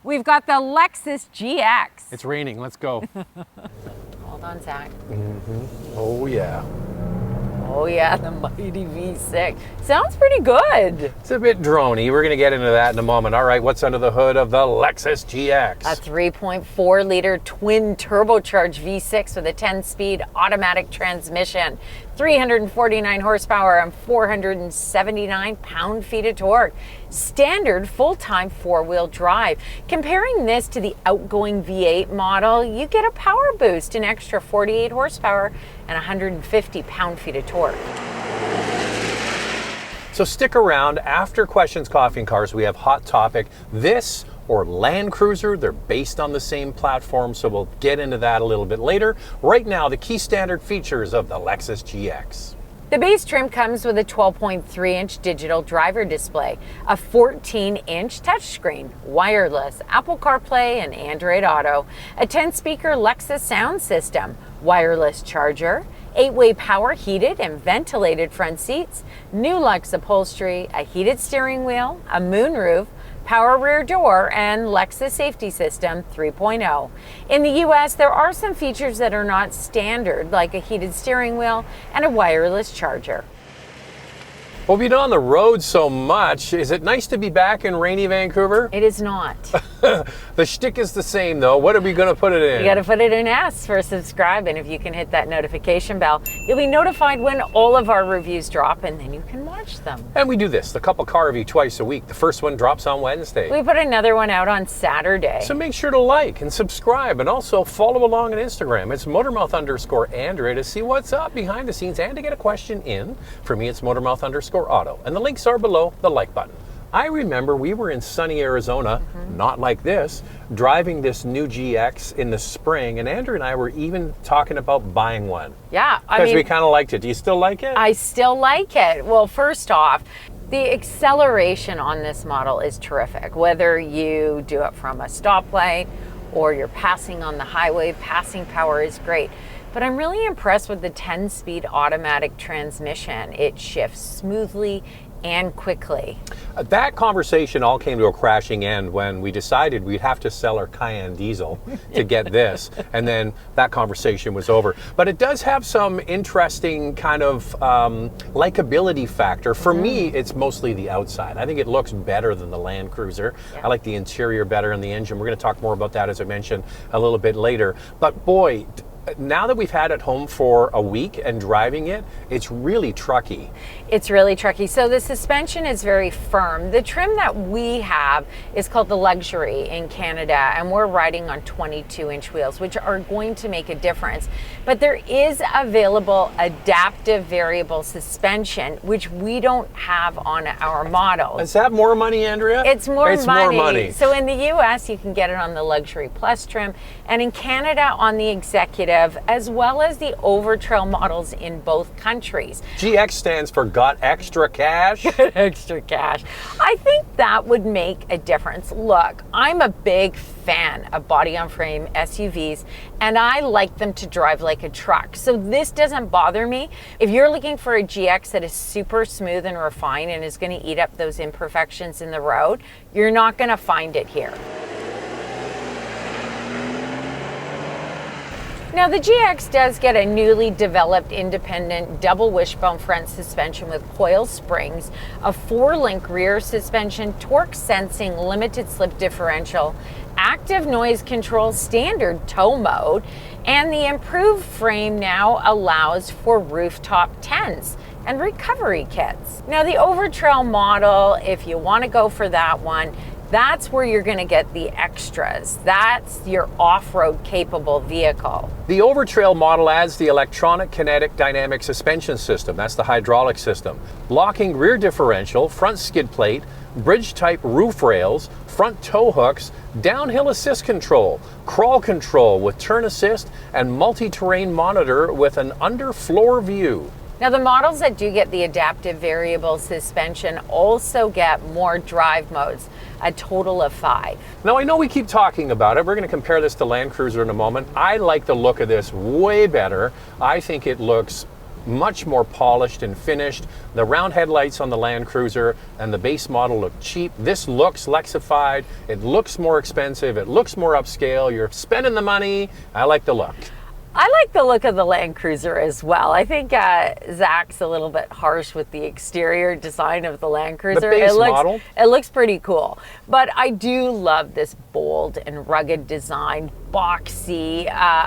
We've got the Lexus GX. It's raining, let's go. Hold on, Zach. Oh yeah. Oh yeah, the mighty V6. Sounds pretty good. It's a bit droney. We're gonna get into that in a moment. All right, what's under the hood of the Lexus GX? A 3.4-liter twin-turbocharged V6 with a 10-speed automatic transmission, 349 horsepower and 479 pound-feet of torque. Standard full-time four-wheel drive. Comparing this to the outgoing V8 model, you get a power boost, an extra 48 horsepower and 150 pound-feet of torque. So stick around. After Questions, Coffee and Cars, we have Hot Topic. This or Land Cruiser, they're based on the same platform, so we'll get into that a little bit later. Right now, the key standard features of the Lexus GX. The base trim comes with a 12.3-inch digital driver display, a 14-inch touchscreen, wireless, Apple CarPlay and Android Auto, a 10-speaker Lexus sound system, wireless charger, 8-way power heated and ventilated front seats, new luxe upholstery, a heated steering wheel, a moonroof, power rear door, and Lexus Safety System 3.0. In the US, there are some features that are not standard, like a heated steering wheel and a wireless charger. Well, we've been on the road so much. Is it nice to be back in rainy Vancouver? It is not. The shtick is the same, though. What are we going to put it in? You got to put it in S for subscribe, and if you can hit that notification bell, you'll be notified when all of our reviews drop, and then you can watch them. And we do this, the Couple Car Review, twice a week. The first one drops on Wednesday. We put another one out on Saturday. So make sure to like and subscribe, and also follow along on Instagram. It's Motormouth_Andrea to see what's up behind the scenes and to get a question in. For me, it's Motormouth_Auto. And the links are below the like button. I remember we were in sunny Arizona, not like this, driving this new GX in the spring, and Andrew and I were even talking about buying one. Yeah, because we kind of liked it. Do you still like it? I still like it. Well, first off, the acceleration on this model is terrific. Whether you do it from a stoplight or you're passing on the highway, passing power is great. But I'm really impressed with the 10-speed automatic transmission. It shifts smoothly and quickly. That conversation all came to a crashing end when we decided we'd have to sell our Cayenne diesel to get this, and then that conversation was over. But it does have some interesting kind of likability factor. For me, it's mostly the outside. I think it looks better than the Land Cruiser. Yeah. I like the interior better and the engine. We're going to talk more about that, as I mentioned, a little bit later. But boy, now that we've had it home for a week and driving it, it's really trucky. It's really trucky. So the suspension is very firm. The trim that we have is called the Luxury in Canada, and we're riding on 22-inch wheels, which are going to make a difference. But there is available adaptive variable suspension, which we don't have on our models. Is that more money, Andrea? It's more money. More money. So in the US, you can get it on the Luxury Plus trim, and in Canada on the Executive, as well as the Overtrail models in both countries. GX stands for Got Extra Cash? Extra cash. I think that would make a difference. Look, I'm a big fan of body-on-frame SUVs, and I like them to drive like a truck. So this doesn't bother me. If you're looking for a GX that is super smooth and refined and is going to eat up those imperfections in the road, you're not going to find it here. Now the GX does get a newly developed independent double wishbone front suspension with coil springs, a 4-link rear suspension, torque sensing limited slip differential, active noise control, standard tow mode, and the improved frame now allows for rooftop tents and recovery kits. Now the Overtrail model, if you want to go for that one, that's where you're going to get the extras. That's your off-road capable vehicle. The Overtrail model adds the electronic kinetic dynamic suspension system. That's the hydraulic system. Locking rear differential, front skid plate, bridge-type roof rails, front tow hooks, downhill assist control, crawl control with turn assist, and multi-terrain monitor with an underfloor view. Now the models that do get the adaptive variable suspension also get more drive modes, a total of 5. Now I know we keep talking about it. We're going to compare this to Land Cruiser in a moment. I like the look of this way better. I think it looks much more polished and finished. The round headlights on the Land Cruiser and the base model look cheap. This looks Lexified. It looks more expensive. It looks more upscale. You're spending the money. I like the look. I like the look of the Land Cruiser as well. I think Zach's a little bit harsh with the exterior design of the Land Cruiser. The base model. It looks pretty cool. But I do love this bold and rugged design, boxy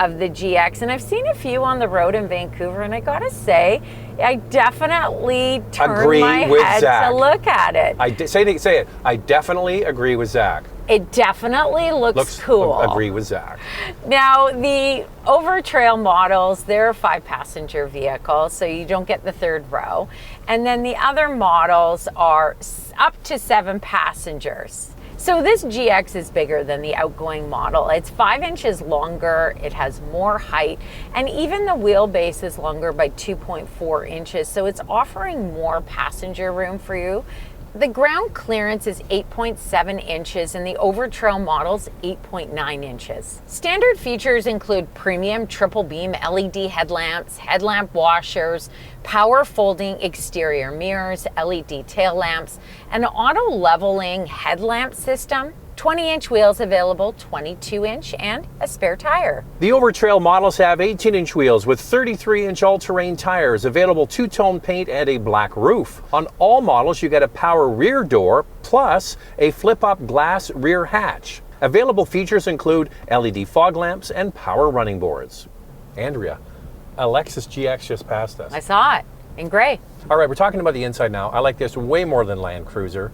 of the GX. And I've seen a few on the road in Vancouver, and I gotta say, I definitely turned my head to look at it. Say it. I definitely agree with Zach. It definitely looks cool. Agree with Zach. Now, the Overtrail models, they're a 5-passenger vehicle, so you don't get the third row. And then the other models are up to 7 passengers. So this GX is bigger than the outgoing model. It's 5 inches longer, it has more height, and even the wheelbase is longer by 2.4 inches, so it's offering more passenger room for you. The ground clearance is 8.7 inches and the Overtrail model's 8.9 inches. Standard features include premium triple beam LED headlamps, headlamp washers, power folding exterior mirrors, LED tail lamps, an auto leveling headlamp system, 20-inch wheels available, 22-inch, and a spare tire. The Overtrail models have 18-inch wheels with 33-inch all-terrain tires, available two-tone paint and a black roof. On all models, you get a power rear door plus a flip-up glass rear hatch. Available features include LED fog lamps and power running boards. Andrea, a Lexus GX just passed us. I saw it in gray. All right, we're talking about the inside now. I like this way more than Land Cruiser.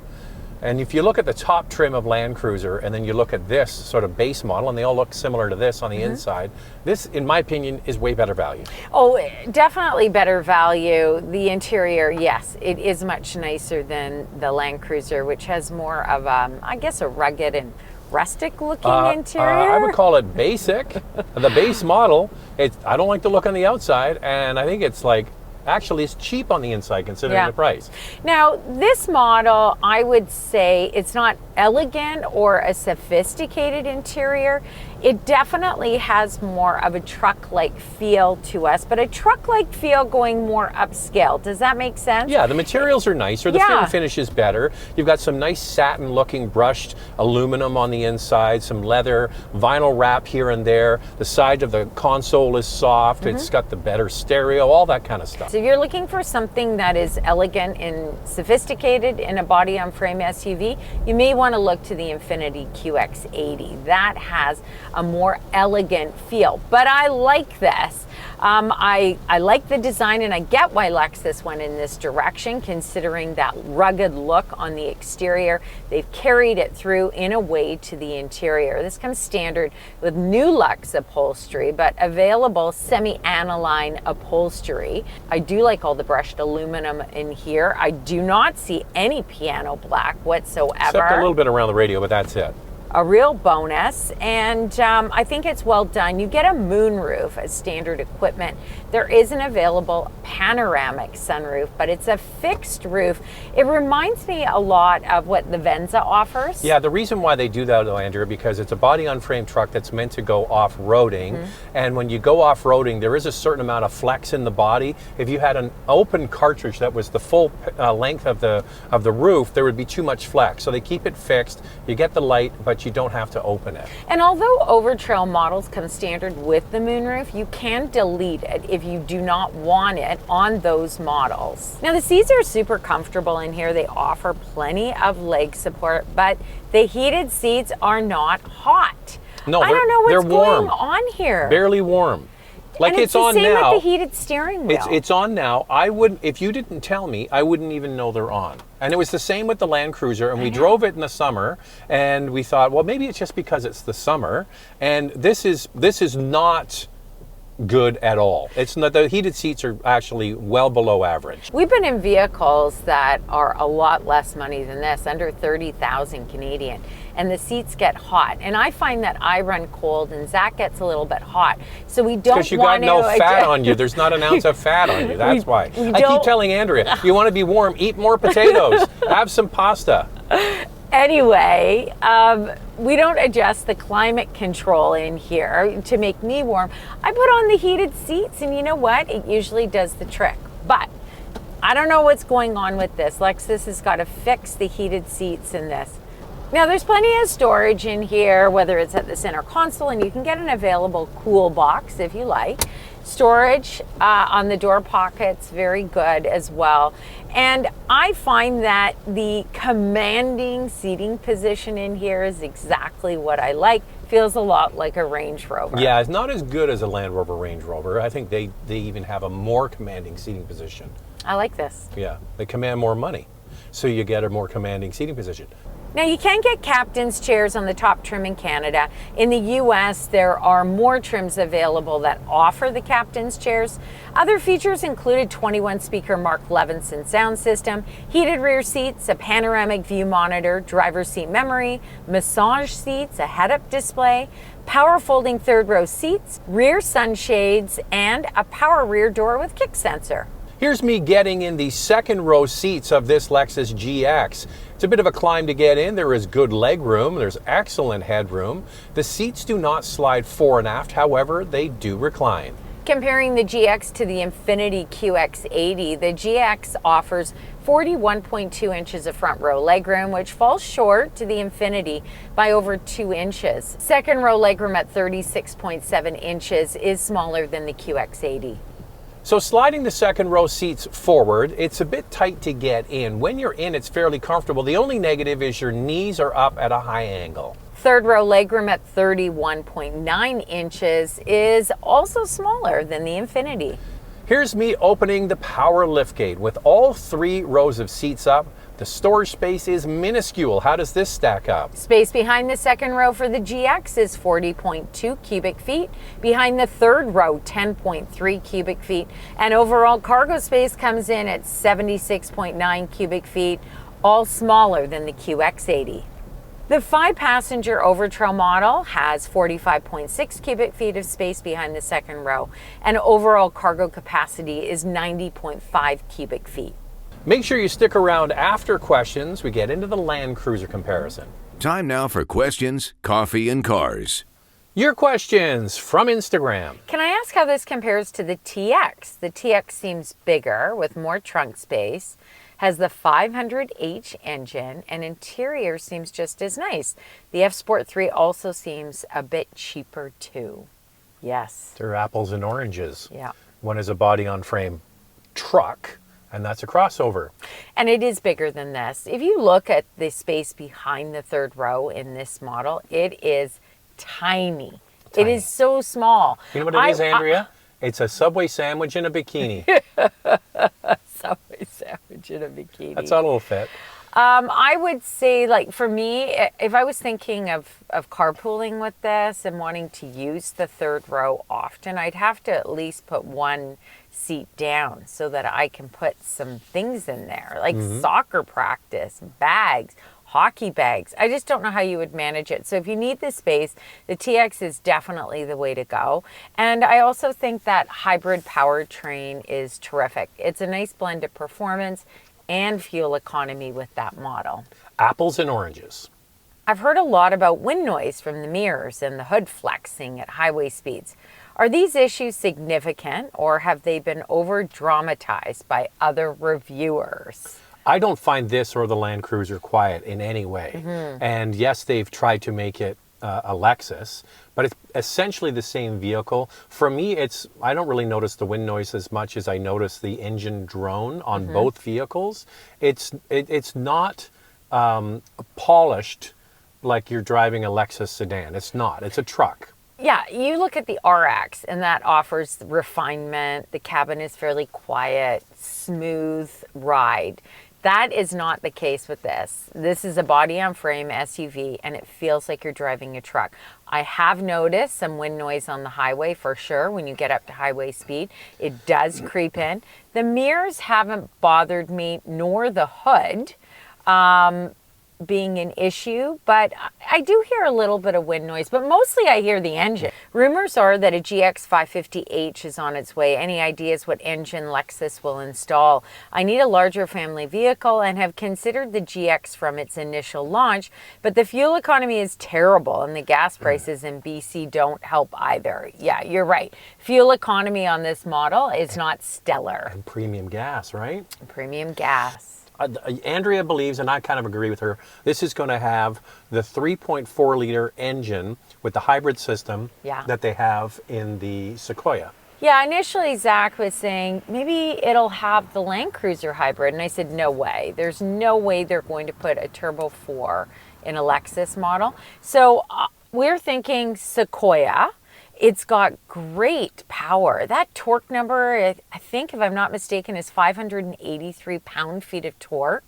And if you look at the top trim of Land Cruiser and then you look at this sort of base model, and they all look similar to this on the inside, this, in my opinion, is way better value. Oh, definitely better value. The interior, yes, it is much nicer than the Land Cruiser, which has more of, I guess, a rugged and rustic looking interior. I would call it basic. The base model, I don't like the look on the outside, and I think it's like, actually, it's cheap on the inside considering the price. Now, this model, I would say it's not elegant or a sophisticated interior. It definitely has more of a truck-like feel to us, but a truck-like feel going more upscale. Does that make sense? Yeah, the materials are nicer. The fit and finish is better. You've got some nice satin-looking brushed aluminum on the inside, some leather, vinyl wrap here and there. The side of the console is soft. It's got the better stereo, all that kind of stuff. So if you're looking for something that is elegant and sophisticated in a body-on-frame SUV, you may want to look to the Infiniti QX80. That has a more elegant feel, but I like this. I like the design, and I get why Lexus went in this direction, considering that rugged look on the exterior. They've carried it through in a way to the interior. This comes standard with new Lux upholstery, but available semi-aniline upholstery. I do like all the brushed aluminum in here. I do not see any piano black whatsoever. Except a little bit around the radio, but that's it. A real bonus, and I think it's well done. You get a moonroof as standard equipment. There is an available panoramic sunroof, but it's a fixed roof. It reminds me a lot of what the Venza offers. Yeah, the reason why they do that, though, Andrea, because it's a body-on-frame truck that's meant to go off-roading, and when you go off-roading, there is a certain amount of flex in the body. If you had an open cartridge that was the full length of the roof, there would be too much flex. So they keep it fixed. You get the light, but you don't have to open it. And although Overtrail models come standard with the moonroof, you can delete it if you do not want it on those models. Now, the seats are super comfortable in here. They offer plenty of leg support, but the heated seats are not hot. No, I don't know what's they're warm. going on here. Barely warm. Like, and it's on the same now. with the heated steering wheel. It's on now. I wouldn't, if you didn't tell me, I wouldn't even know they're on. And it was the same with the Land Cruiser, and we drove it in the summer, and we thought, well, maybe it's just because it's the summer. And this is not good at all. It's not, the heated seats are actually well below average. We've been in vehicles that are a lot less money than this, under 30,000 Canadian, and the seats get hot. And I find that I run cold and Zach gets a little bit hot. So we don't want to... Because you got no fat on you. There's not an ounce of fat on you. That's why. I keep telling Andrea, you want to be warm, eat more potatoes, have some pasta. Anyway, we don't adjust the climate control in here to make me warm. I put on the heated seats, and you know what? It usually does the trick. But I don't know what's going on with this. Lexus has got to fix the heated seats in this. Now, there's plenty of storage in here, whether it's at the center console, and you can get an available cool box if you like. Storage on the door pockets, very good as well. And I find that the commanding seating position in here is exactly what I like. Feels a lot like a Range Rover. Yeah, it's not as good as a Land Rover Range Rover. I think they even have a more commanding seating position. I like this. Yeah, they command more money, so you get a more commanding seating position. Now, you can get captain's chairs on the top trim in Canada. In the US, there are more trims available that offer the captain's chairs. Other features included 21-speaker Mark Levinson sound system, heated rear seats, a panoramic view monitor, driver's seat memory, massage seats, a head-up display, power folding third-row seats, rear sunshades, and a power rear door with kick sensor. Here's me getting in the second row seats of this Lexus GX. It's a bit of a climb to get in. There is good leg room. There's excellent headroom. The seats do not slide fore and aft. However, they do recline. Comparing the GX to the Infiniti QX80, the GX offers 41.2 inches of front row legroom, which falls short to the Infiniti by over 2 inches. Second row legroom at 36.7 inches is smaller than the QX80. So sliding the second row seats forward, it's a bit tight to get in. When you're in, it's fairly comfortable. The only negative is your knees are up at a high angle. Third row legroom at 31.9 inches is also smaller than the Infiniti. Here's me opening the power liftgate. With all 3 rows of seats up, the storage space is minuscule. How does this stack up? Space behind the second row for the GX is 40.2 cubic feet. Behind the third row, 10.3 cubic feet. And overall cargo space comes in at 76.9 cubic feet, all smaller than the QX80. The 5-passenger Overtrail model has 45.6 cubic feet of space behind the second row, and overall cargo capacity is 90.5 cubic feet. Make sure you stick around after questions. We get into the Land Cruiser comparison. Time now for questions, coffee, and cars. Your questions from Instagram. Can I ask how this compares to the TX? The TX seems bigger with more trunk space, has the 500H engine, and interior seems just as nice. The F Sport 3 also seems a bit cheaper too. Yes. They're apples and oranges. Yeah. One is a body-on-frame truck, and that's a crossover. And it is bigger than this. If you look at the space behind the third row in this model, it is tiny. It is so small. You know what it is, Andrea? It's a Subway sandwich in a bikini. Subway sandwich in a bikini. That's not a little fit. I would say, like, for me, if I was thinking of carpooling with this and wanting to use the third row often, I'd have to at least put one seat down so that I can put some things in there, like soccer practice, bags, hockey bags. I just don't know how you would manage it. So if you need the space, the TX is definitely the way to go. And I also think that hybrid powertrain is terrific. It's a nice blend of performance and fuel economy with that model. Apples and oranges. I've heard a lot about wind noise from the mirrors and the hood flexing at highway speeds. Are these issues significant, or have they been over-dramatized by other reviewers? I don't find this or the Land Cruiser quiet in any way. And yes, they've tried to make it a Lexus, but it's essentially the same vehicle. For me, I don't really notice the wind noise as much as I notice the engine drone on both vehicles. It's not polished like you're driving a Lexus sedan. It's not. It's a truck. Yeah, you look at the RX and that offers refinement. The cabin is fairly quiet, smooth ride. That is not the case with this. This is a body-on-frame SUV, and it feels like you're driving a truck. I have noticed some wind noise on the highway for sure when you get up to highway speed. It does creep in. The mirrors haven't bothered me, nor the hood. being an issue, but I do hear a little bit of wind noise, but mostly I hear the engine. Rumors are that a GX 550H is on its way. Any ideas what engine Lexus will install? I need a larger family vehicle and have considered the GX from its initial launch, but the fuel economy is terrible and the gas prices in BC don't help either. Yeah, you're right. Fuel economy on this model is not stellar. And premium gas, right? Premium gas. Andrea believes, and I kind of agree with her, this is going to have the 3.4 liter engine with the hybrid system that they have in the Sequoia. Yeah, initially Zach was saying maybe it'll have the Land Cruiser hybrid, and I said no way. There's no way they're going to put a Turbo 4 in a Lexus model. So we're thinking Sequoia. It's got great power. That torque number, I think, if I'm not mistaken, is 583 pound-feet of torque.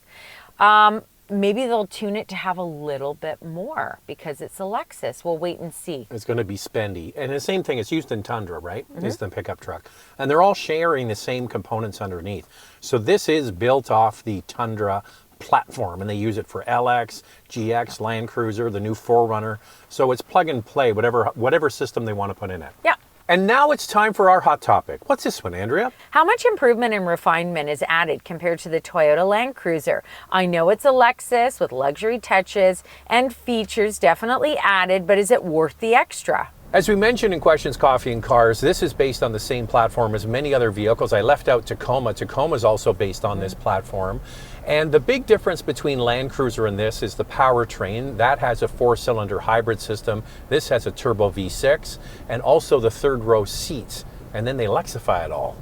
Maybe they'll tune it to have a little bit more because it's a Lexus. We'll wait and see. It's going to be spendy. And the same thing, it's used in Tundra, right? It's the pickup truck. And they're all sharing the same components underneath. So this is built off the Tundra platform, and they use it for LX, GX, Land Cruiser, the new 4Runner. So it's plug and play, whatever system they want to put in it. Yeah. And now it's time for our hot topic. What's this one, Andrea? How much improvement and refinement is added compared to the Toyota Land Cruiser? I know it's a Lexus with luxury touches and features definitely added, but is it worth the extra? As we mentioned in Questions, Coffee, and Cars, this is based on the same platform as many other vehicles. I left out Tacoma. Tacoma is also based on this platform. And the big difference between Land Cruiser and this is the powertrain. That has a 4-cylinder hybrid system. This has a turbo V6 and also the third row seats. And then they Lexify it all.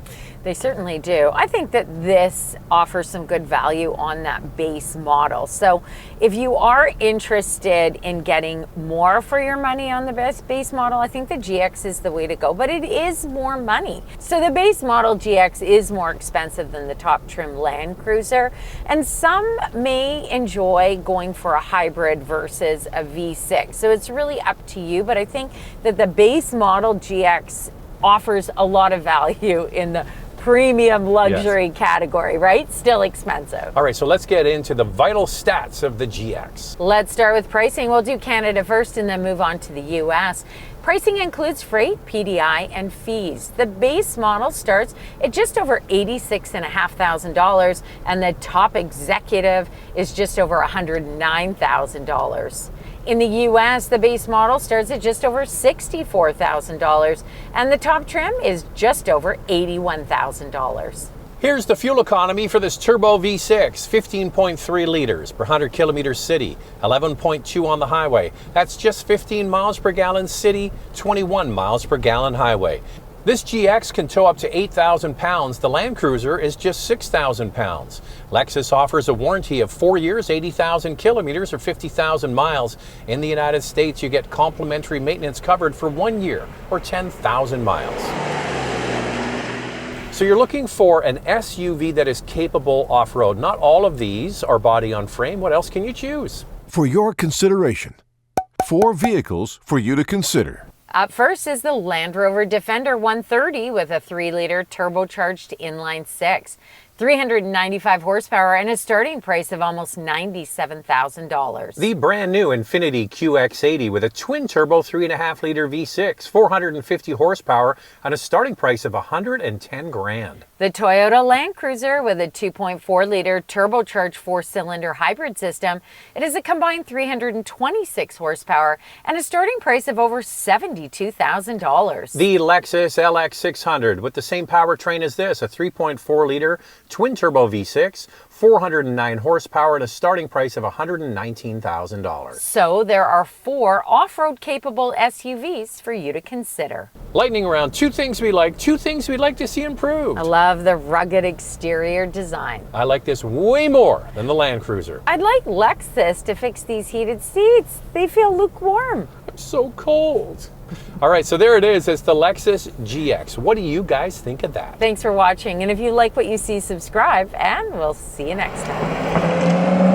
They certainly do. I think that this offers some good value on that base model. So if you are interested in getting more for your money on the base model, I think the GX is the way to go, but it is more money. So the base model GX is more expensive than the top trim Land Cruiser, and some may enjoy going for a hybrid versus a V6. So it's really up to you, but I think that the base model GX offers a lot of value in the premium luxury category, right? Still expensive. All right, so let's get into the vital stats of the GX. Let's start with pricing. We'll do Canada first and then move on to the US. Pricing includes freight, PDI, and fees. The base model starts at just over $86,500, and the top executive is just over $109,000. In the US, the base model starts at just over $64,000, and the top trim is just over $81,000. Here's the fuel economy for this turbo V6, 15.3 liters per 100 kilometers city, 11.2 on the highway. That's just 15 miles per gallon city, 21 miles per gallon highway. This GX can tow up to 8,000 pounds. The Land Cruiser is just 6,000 pounds. Lexus offers a warranty of 4 years, 80,000 kilometers, or 50,000 miles. In the United States, you get complimentary maintenance covered for 1 year, or 10,000 miles. So you're looking for an SUV that is capable off-road. Not all of these are body on frame. What else can you choose? For your consideration, 4 vehicles for you to consider. Up first is the Land Rover Defender 130 with a 3-liter turbocharged inline-6. 395 horsepower and a starting price of almost $97,000. The brand new Infiniti QX80 with a twin-turbo 3.5-liter V6, 450 horsepower, and a starting price of $110,000. The Toyota Land Cruiser with a 2.4-liter turbocharged 4-cylinder hybrid system. It has a combined 326 horsepower and a starting price of over $72,000. The Lexus LX 600 with the same powertrain as this, a 3.4-liter twin-turbo V6, 409 horsepower, and a starting price of $119,000. So there are 4 off-road capable SUVs for you to consider. Lightning round, 2 things we like, 2 things we'd like to see improved. I love the rugged exterior design. I like this way more than the Land Cruiser. I'd like Lexus to fix these heated seats. They feel lukewarm. It's so cold. All right, so there it is. It's the Lexus GX. What do you guys think of that? Thanks for watching. And if you like what you see, subscribe, and we'll see you next time.